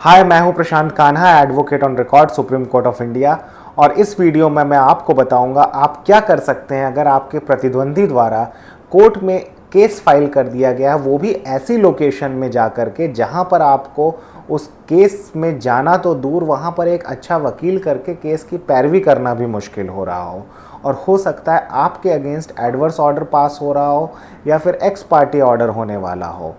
हाय, मैं हूं Prashant Kanha, advocate on record, supreme court of India. और इस वीडियो में मैं आपको बताऊंगा आप क्या कर सकते हैं अगर आपके प्रतिद्वंदी द्वारा कोर्ट में केस फाइल कर दिया गया है, वो भी ऐसी लोकेशन में जा कर के जहां पर आपको उस केस में जाना तो दूर, वहां पर एक अच्छा वकील करके केस की पैरवी करना भी मुश्किल हो रहा हो। और हो सकता है आपके अगेंस्ट एडवर्स ऑर्डर पास हो रहा हो या फिर एक्स पार्टी ऑर्डर होने वाला हो।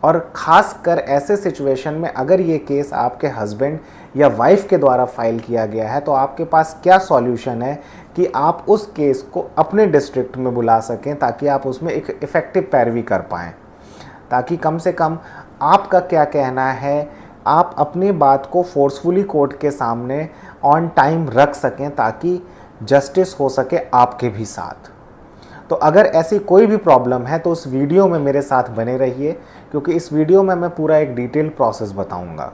और ख़ास कर ऐसे सिचुएशन में अगर ये केस आपके हस्बैंड या वाइफ के द्वारा फाइल किया गया है, तो आपके पास क्या सॉल्यूशन है कि आप उस केस को अपने डिस्ट्रिक्ट में बुला सकें, ताकि आप उसमें एक इफ़ेक्टिव पैरवी कर पाएँ, ताकि कम से कम आपका क्या कहना है, आप अपनी बात को फोर्सफुली कोर्ट के सामने ऑन टाइम रख सकें, ताकि जस्टिस हो सके आपके भी साथ। तो अगर ऐसी कोई भी प्रॉब्लम है तो उस वीडियो में मेरे साथ बने रहिए, क्योंकि इस वीडियो में मैं पूरा एक डिटेल प्रोसेस बताऊंगा।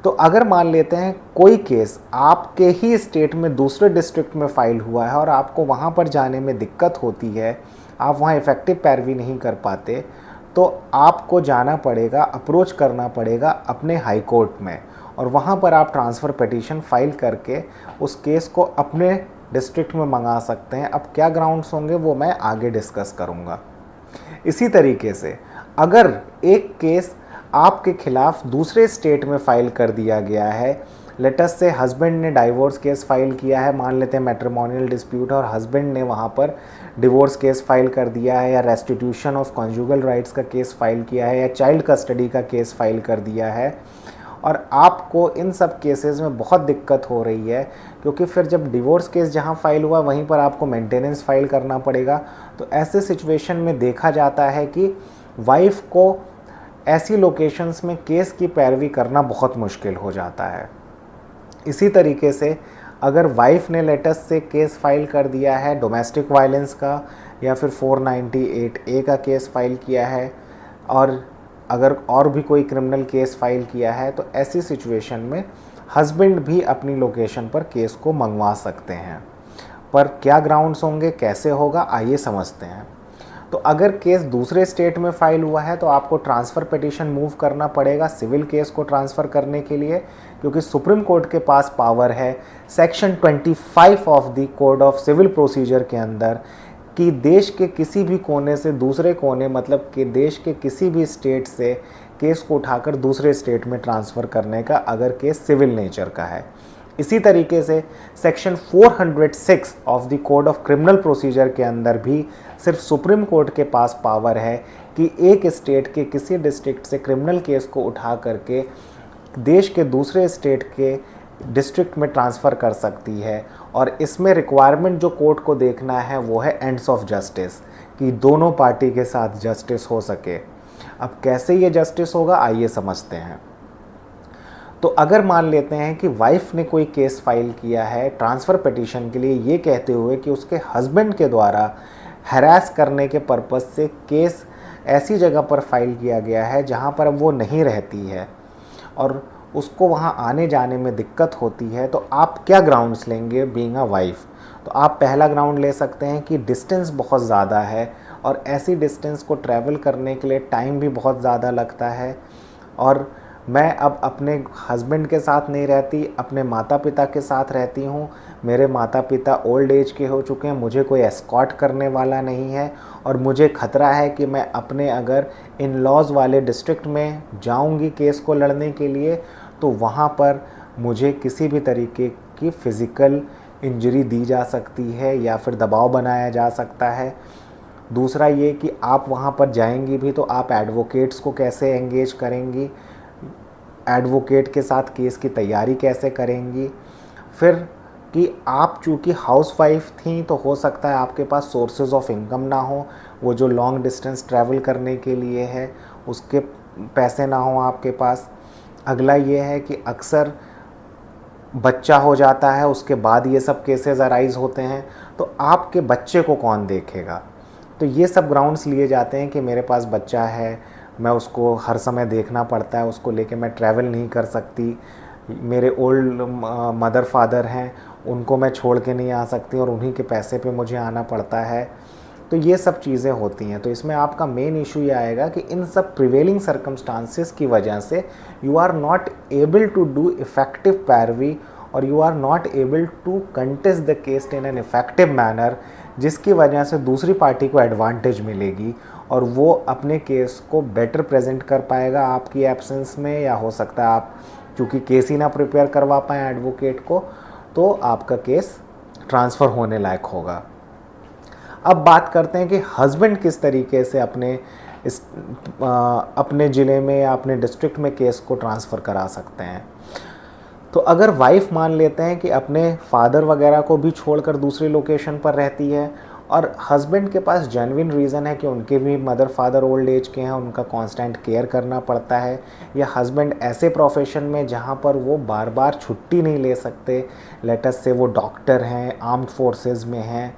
तो अगर मान लेते हैं कोई केस आपके ही स्टेट में दूसरे डिस्ट्रिक्ट में फाइल हुआ है और आपको वहाँ पर जाने में दिक्कत होती है, आप वहाँ इफ़ेक्टिव पैरवी नहीं कर पाते, तो आपको जाना पड़ेगा, अप्रोच करना पड़ेगा अपने हाई कोर्ट में, और वहाँ पर आप ट्रांसफ़र पिटीशन फाइल करके उस केस को अपने डिस्ट्रिक्ट में मंगा सकते हैं। अब क्या ग्राउंड्स होंगे वो मैं आगे डिस्कस करूँगा। इसी तरीके से अगर एक केस आपके खिलाफ दूसरे स्टेट में फाइल कर दिया गया है, लेटस से हस्बैंड ने डाइवोर्स केस फाइल किया है, मान लेते हैं मैट्रिमोनियल डिस्प्यूट, और हस्बैंड ने वहाँ पर डिवोर्स केस फाइल कर दिया है, या रेस्टिट्यूशन ऑफ कॉन्जुगल राइट्स का केस फाइल किया है, या चाइल्ड कस्टडी का केस फाइल कर दिया है, और आपको इन सब केसेस में बहुत दिक्कत हो रही है, क्योंकि फिर जब डिवोर्स केस जहां फाइल हुआ वहीं पर आपको मेंटेनेंस फाइल करना पड़ेगा। तो ऐसे सिचुएशन में देखा जाता है कि वाइफ को ऐसी लोकेशंस में केस की पैरवी करना बहुत मुश्किल हो जाता है। इसी तरीके से अगर वाइफ ने लेटेस्ट से केस फाइल कर दिया है डोमेस्टिक वायलेंस का, या फिर 498A का केस फाइल किया है, और अगर और भी कोई क्रिमिनल केस फाइल किया है, तो ऐसी सिचुएशन में हस्बैंड भी अपनी लोकेशन पर केस को मंगवा सकते हैं। पर क्या ग्राउंड्स होंगे, कैसे होगा, आइए समझते हैं। तो अगर केस दूसरे स्टेट में फाइल हुआ है तो आपको ट्रांसफ़र पिटीशन मूव करना पड़ेगा सिविल केस को ट्रांसफ़र करने के लिए, क्योंकि सुप्रीम कोर्ट के पास पावर है section 25 of the code of civil procedure के अंदर कि देश के किसी भी कोने से दूसरे कोने, मतलब कि देश के किसी भी स्टेट से केस को उठाकर दूसरे स्टेट में ट्रांसफ़र करने का, अगर केस सिविल नेचर का है। इसी तरीके से section 406 of the code of criminal procedure के अंदर भी सिर्फ सुप्रीम कोर्ट के पास पावर है कि एक स्टेट के किसी डिस्ट्रिक्ट से क्रिमिनल केस को उठा करके देश के दूसरे स्टेट के डिस्ट्रिक्ट में ट्रांसफ़र कर सकती है। और इसमें रिक्वायरमेंट जो कोर्ट को देखना है वो है एंड्स ऑफ जस्टिस, कि दोनों पार्टी के साथ जस्टिस हो सके। अब कैसे ये जस्टिस होगा, आइए समझते हैं। तो अगर मान लेते हैं कि वाइफ ने कोई केस फाइल किया है ट्रांसफ़र पिटीशन के लिए, ये कहते हुए कि उसके हस्बैंड के द्वारा हैरास करने के पर्पज़ से केस ऐसी जगह पर फाइल किया गया है जहां पर अब वो नहीं रहती है और उसको वहां आने जाने में दिक्कत होती है, तो आप क्या ग्राउंड्स लेंगे बीइंग अ वाइफ? तो आप पहला ग्राउंड ले सकते हैं कि डिस्टेंस बहुत ज़्यादा है, और ऐसी डिस्टेंस को ट्रैवल करने के लिए टाइम भी बहुत ज़्यादा लगता है, और मैं अब अपने हस्बैंड के साथ नहीं रहती, अपने माता पिता के साथ रहती हूँ। मेरे माता पिता ओल्ड एज के हो चुके हैं, मुझे कोई एस्कॉर्ट करने वाला नहीं है, और मुझे खतरा है कि मैं अपने अगर इन लॉज वाले डिस्ट्रिक्ट में जाऊंगी केस को लड़ने के लिए, तो वहाँ पर मुझे किसी भी तरीके की फ़िज़िकल इंजरी दी जा सकती है या फिर दबाव बनाया जा सकता है। दूसरा ये कि आप वहाँ पर जाएंगी भी तो आप एडवोकेट्स को कैसे एंगेज करेंगी, एडवोकेट के साथ केस की तैयारी कैसे करेंगी। फिर कि आप चूँकि हाउसवाइफ थी तो हो सकता है आपके पास सोर्सेज ऑफ इनकम ना हो, वो जो लॉन्ग डिस्टेंस ट्रैवल करने के लिए है उसके पैसे ना हो आपके पास। अगला ये है कि अक्सर बच्चा हो जाता है, उसके बाद ये सब केसेस अराइज़ होते हैं, तो आपके बच्चे को कौन देखेगा? तो ये सब ग्राउंड्स लिए जाते हैं कि मेरे पास बच्चा है, मैं उसको हर समय देखना पड़ता है, उसको लेके मैं ट्रैवल नहीं कर सकती, मेरे ओल्ड मदर फादर हैं, उनको मैं छोड़ के नहीं आ सकती और उन्हीं के पैसे पे मुझे आना पड़ता है। तो ये सब चीज़ें होती हैं। तो इसमें आपका मेन इशू ये आएगा कि इन सब प्रिवेलिंग सर्कमस्टांसेस की वजह से you are not able to do effective पैरवी और you are not able to contest the case in an effective manner, जिसकी वजह से दूसरी पार्टी को एडवांटेज मिलेगी और वो अपने केस को बेटर प्रेजेंट कर पाएगा आपकी एब्सेंस में, या हो सकता है आप क्योंकि केस ही ना प्रिपेयर करवा पाएँ एडवोकेट को, तो आपका केस ट्रांसफ़र होने लायक होगा। अब बात करते हैं कि हस्बैंड किस तरीके से अपने ज़िले में या अपने डिस्ट्रिक्ट में केस को ट्रांसफ़र करा सकते हैं। तो अगर वाइफ मान लेते हैं कि अपने फादर वगैरह को भी छोड़कर दूसरी लोकेशन पर रहती है और हस्बैंड के पास जेन्युइन रीज़न है कि उनके भी मदर फादर ओल्ड एज के हैं, उनका कांस्टेंट केयर करना पड़ता है, या हस्बैंड ऐसे प्रोफेशन में जहां पर वो बार बार छुट्टी नहीं ले सकते, लेटस से वो डॉक्टर हैं, आर्म्ड फोर्सेस में हैं,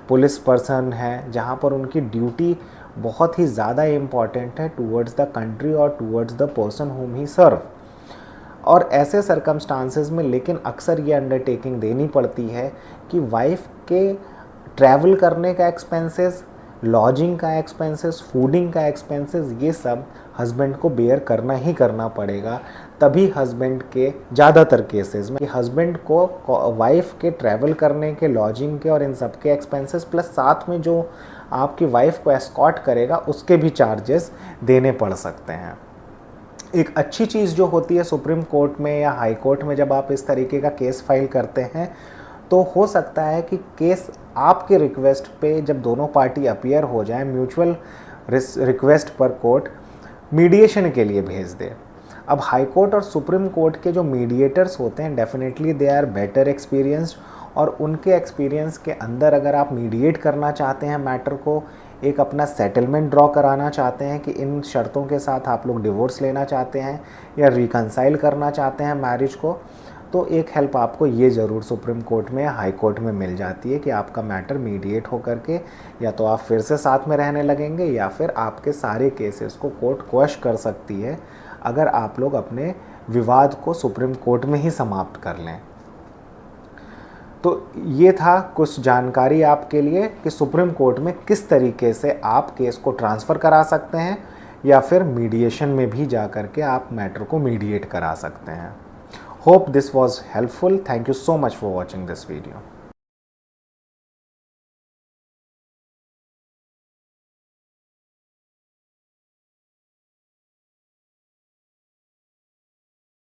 पुलिस पर्सन हैं, जहां पर उनकी ड्यूटी बहुत ही ज़्यादा इम्पॉर्टेंट है टूवर्ड्स द कंट्री और towards the person whom he सर्व। और ऐसे सर्कमस्टांसेस में लेकिन अक्सर ये अंडरटेकिंग देनी पड़ती है कि वाइफ के ट्रैवल करने का एक्सपेंसेस, लॉजिंग का एक्सपेंसेस, फूडिंग का एक्सपेंसेस, ये सब हस्बैंड को बेयर करना ही करना पड़ेगा। तभी हस्बैंड के ज़्यादातर केसेस में हस्बैंड को वाइफ के ट्रैवल करने के, लॉजिंग के और इन सब के एक्सपेंसेस प्लस साथ में जो आपकी वाइफ को एस्कॉर्ट करेगा उसके भी चार्जेस देने पड़ सकते हैं। एक अच्छी चीज़ जो होती है सुप्रीम कोर्ट में या हाई कोर्ट में जब आप इस तरीके का केस फाइल करते हैं, तो हो सकता है कि केस आपके रिक्वेस्ट पे जब दोनों पार्टी अपीयर हो जाए, म्यूचुअल रिक्वेस्ट पर कोर्ट मीडिएशन के लिए भेज दे। अब हाई कोर्ट और सुप्रीम कोर्ट के जो मीडिएटर्स होते हैं definitely they are better experienced, और उनके एक्सपीरियंस के अंदर अगर आप मीडिएट करना चाहते हैं मैटर को, एक अपना सेटलमेंट ड्रॉ कराना चाहते हैं कि इन शर्तों के साथ आप लोग डिवोर्स लेना चाहते हैं या रिकंसाइल करना चाहते हैं मैरिज को, तो एक हेल्प आपको ये ज़रूर सुप्रीम कोर्ट में या हाई कोर्ट में मिल जाती है कि आपका मैटर मीडिएट हो करके या तो आप फिर से साथ में रहने लगेंगे या फिर आपके सारे केसेस को कोर्ट क्वश कर सकती है अगर आप लोग अपने विवाद को सुप्रीम कोर्ट में ही समाप्त कर लें। तो ये था कुछ जानकारी आपके लिए कि सुप्रीम कोर्ट में किस तरीके से आप केस को ट्रांसफ़र करा सकते हैं या फिर मीडिएशन में भी जा कर के आप मैटर को मीडिएट करा सकते हैं। Hope this was helpful. Thank you so much for watching this video.